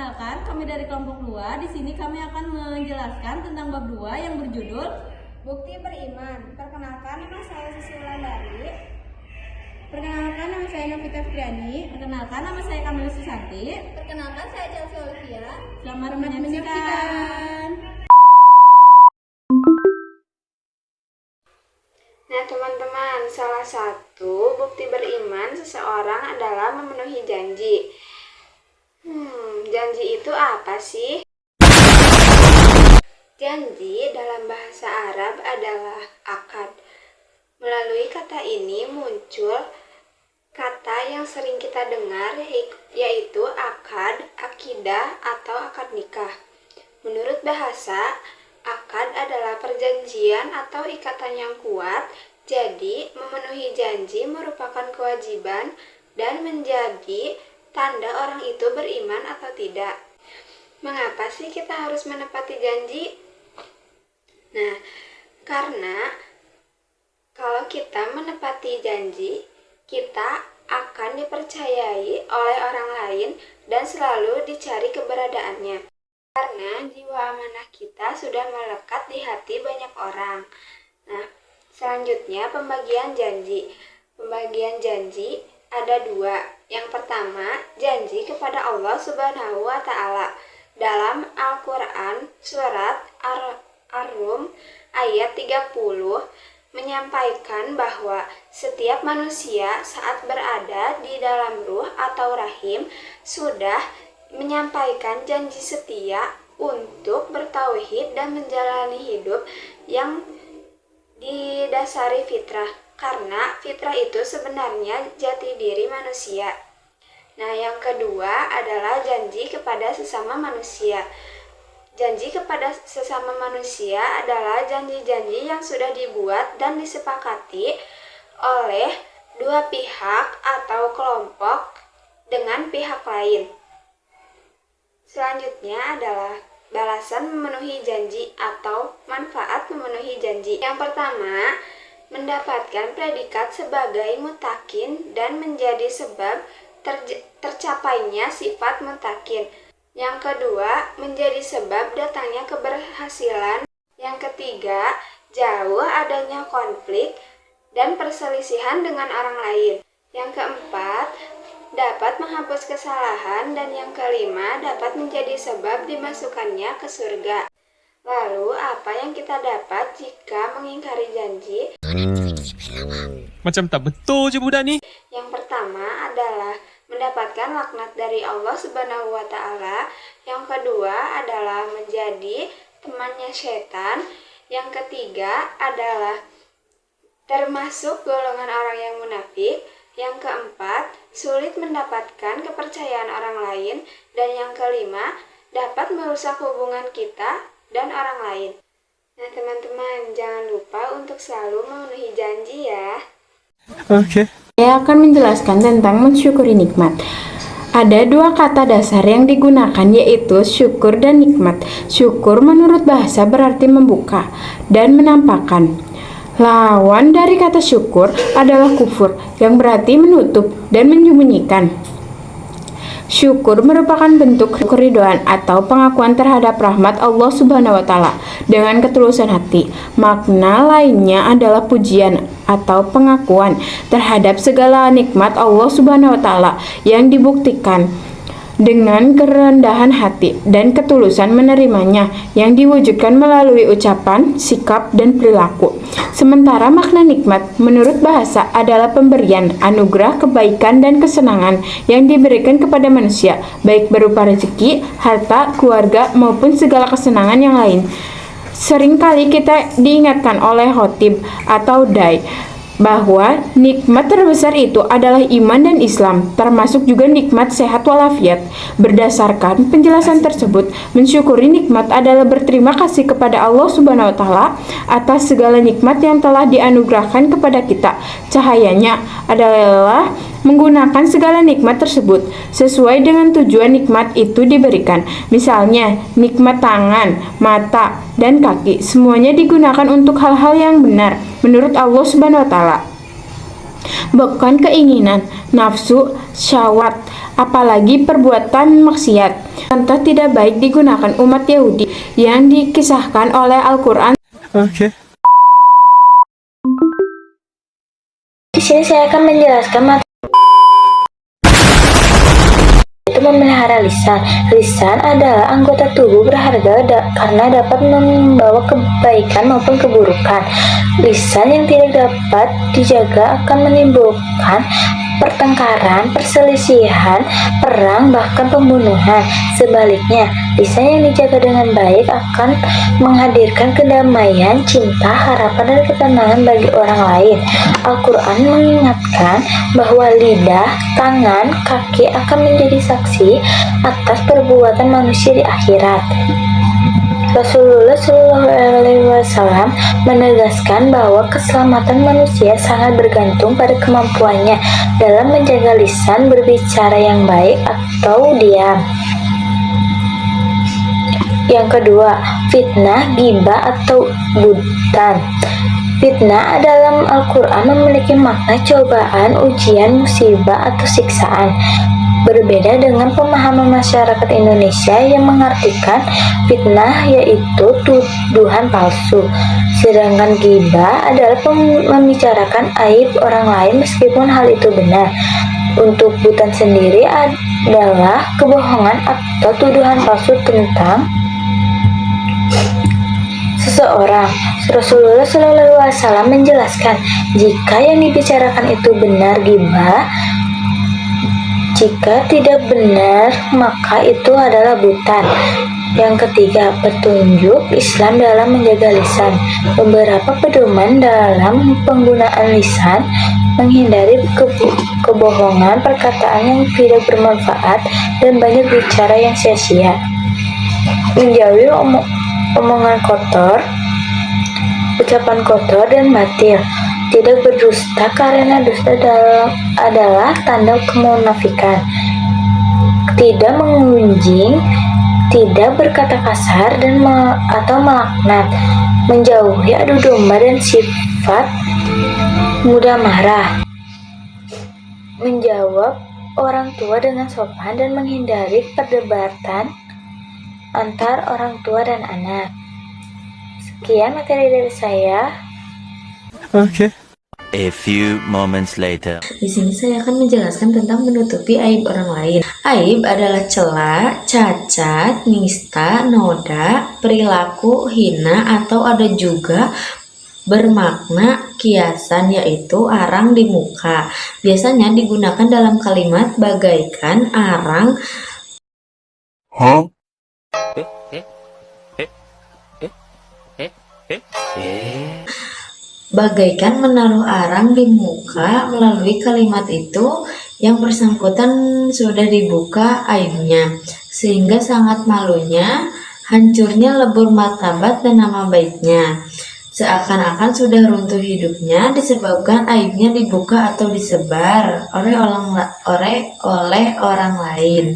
Perkenalkan, kami dari kelompok 2. Di sini kami akan menjelaskan tentang bab 2 yang berjudul Bukti beriman. Perkenalkan, nama saya Sisi Wulandari. Perkenalkan, nama saya Novita Fitriani. Perkenalkan, nama saya Kamila Susanti. Perkenalkan, saya Chelsea Olivia. Selamat menyaksikan. Nah teman-teman, salah satu bukti beriman seseorang adalah memenuhi janji. Janji itu apa sih? Janji dalam bahasa Arab adalah akad. Melalui kata ini muncul kata yang sering kita dengar, yaitu akad, akidah, atau akad nikah. Menurut bahasa, akad adalah perjanjian atau ikatan yang kuat, jadi memenuhi janji merupakan kewajiban dan menjadi tanda orang itu beriman atau tidak. Mengapa sih kita harus menepati janji? Nah, karena kalau kita menepati janji, kita akan dipercayai oleh orang lain dan selalu dicari keberadaannya. Karena jiwa amanah kita sudah melekat di hati banyak orang. Nah, selanjutnya pembagian janji. Pembagian janji ada dua. Yang pertama, janji kepada Allah Subhanahu wa Ta'ala. Dalam Al-Quran, surat Ar-Rum ayat 30 menyampaikan bahwa setiap manusia saat berada di dalam ruh atau rahim sudah menyampaikan janji setia untuk bertauhid dan menjalani hidup yang didasari fitrah, karena fitrah itu sebenarnya jati diri manusia. Nah, yang kedua adalah janji kepada sesama manusia. Janji kepada sesama manusia adalah janji-janji yang sudah dibuat dan disepakati oleh dua pihak atau kelompok dengan pihak lain. Selanjutnya adalah balasan memenuhi janji atau manfaat memenuhi janji. Yang pertama, mendapatkan predikat sebagai mutakin dan menjadi sebab tercapainya sifat mutakin. Yang kedua, menjadi sebab datangnya keberhasilan. Yang ketiga, jauh adanya konflik dan perselisihan dengan orang lain. Yang keempat, dapat menghapus kesalahan, dan yang kelima dapat menjadi sebab dimasukkannya ke surga. Lalu apa yang kita dapat jika mengingkari janji? Macam tak betul je budak ni. Yang pertama adalah mendapatkan laknat dari Allah Subhanahu wa Ta'ala. Yang kedua adalah menjadi temannya setan. Yang ketiga adalah termasuk golongan orang yang munafik. Yang keempat, sulit mendapatkan kepercayaan orang lain. Dan yang kelima, dapat merusak hubungan kita dan orang lain. Nah teman-teman, jangan lupa untuk selalu memenuhi janji ya. Okey. Saya akan menjelaskan tentang mensyukuri nikmat. Ada dua kata dasar yang digunakan, yaitu syukur dan nikmat. Syukur menurut bahasa berarti membuka dan menampakkan. Lawan dari kata syukur adalah kufur, yang berarti menutup dan menyembunyikan. Syukur merupakan bentuk keridhaan atau pengakuan terhadap rahmat Allah Subhanahu wa Ta'ala dengan ketulusan hati. Makna lainnya adalah pujian atau pengakuan terhadap segala nikmat Allah Subhanahu wa Ta'ala yang dibuktikan dengan kerendahan hati dan ketulusan menerimanya yang diwujudkan melalui ucapan, sikap, dan perilaku. Sementara makna nikmat menurut bahasa adalah pemberian, anugerah, kebaikan, dan kesenangan yang diberikan kepada manusia, baik berupa rezeki, harta, keluarga, maupun segala kesenangan yang lain. Seringkali kita diingatkan oleh khotib atau dai bahwa nikmat terbesar itu adalah iman dan Islam, termasuk juga nikmat sehat walafiat. Berdasarkan penjelasan tersebut, mensyukuri nikmat adalah berterima kasih kepada Allah Subhanahu wa Ta'ala atas segala nikmat yang telah dianugerahkan kepada kita. Cahayanya adalah menggunakan segala nikmat tersebut sesuai dengan tujuan nikmat itu diberikan. Misalnya, nikmat tangan, mata, dan kaki semuanya digunakan untuk hal-hal yang benar menurut Allah Subhanahu wa Ta'ala. bukan keinginan, nafsu, syahwat, apalagi perbuatan maksiat. Contoh tidak baik digunakan umat Yahudi yang dikisahkan oleh Al-Quran. Oke. Di sini saya akan menjelaskan itu memelihara lisan. Lisan adalah anggota tubuh berharga karena dapat membawa kebaikan maupun keburukan. Lisan yang tidak dapat dijaga akan menimbulkan pertengkaran, perselisihan, perang, bahkan pembunuhan. Sebaliknya, lisan yang dijaga dengan baik akan menghadirkan kedamaian, cinta, harapan, dan ketenangan bagi orang lain. Al-Quran mengingatkan bahwa lidah, tangan, kaki akan menjadi saksi atas perbuatan manusia di akhirat. Rasulullah Shallallahu Alaihi Wasallam menegaskan bahwa keselamatan manusia sangat bergantung pada kemampuannya dalam menjaga lisan, berbicara yang baik atau diam. Yang kedua, fitnah, ghibah atau buhtan. Fitnah dalam Al-Quran memiliki makna cobaan, ujian, musibah, atau siksaan. Berbeda dengan pemahaman masyarakat Indonesia yang mengartikan fitnah yaitu tuduhan palsu. Sedangkan ghibah adalah membicarakan aib orang lain meskipun hal itu benar. Untuk buhtan sendiri adalah kebohongan atau tuduhan palsu tentang seseorang. Rasulullah Shallallahu Alaihi Wasallam menjelaskan jika yang dibicarakan itu benar ghibah, jika tidak benar maka itu adalah buhtan. Yang ketiga, petunjuk Islam dalam menjaga lisan. Beberapa pedoman dalam penggunaan lisan: menghindari kebohongan, perkataan yang tidak bermanfaat, dan banyak bicara yang sia-sia. Menjauhi omongan kotor, ucapan kotor, dan batil. Tidak berdusta karena dusta adalah tanda kemunafikan. Tidak mengunjing, tidak berkata kasar atau melaknat. Menjauhi adu domba dan sifat mudah marah. Menjawab orang tua dengan sopan dan menghindari perdebatan antar orang tua dan anak. Sekian materi dari saya. Oke. A few moments later. Di sini saya akan menjelaskan tentang menutupi aib orang lain. Aib adalah cela, cacat, nista, noda, perilaku hina, atau ada juga bermakna kiasan, yaitu arang di muka. Biasanya digunakan dalam kalimat bagaikan arang bagaikan menaruh arang di muka. Melalui kalimat itu yang bersangkutan sudah dibuka aibnya, sehingga sangat malunya, hancurnya lebur martabat dan nama baiknya. Seakan-akan sudah runtuh hidupnya disebabkan aibnya dibuka atau disebar oleh orang lain.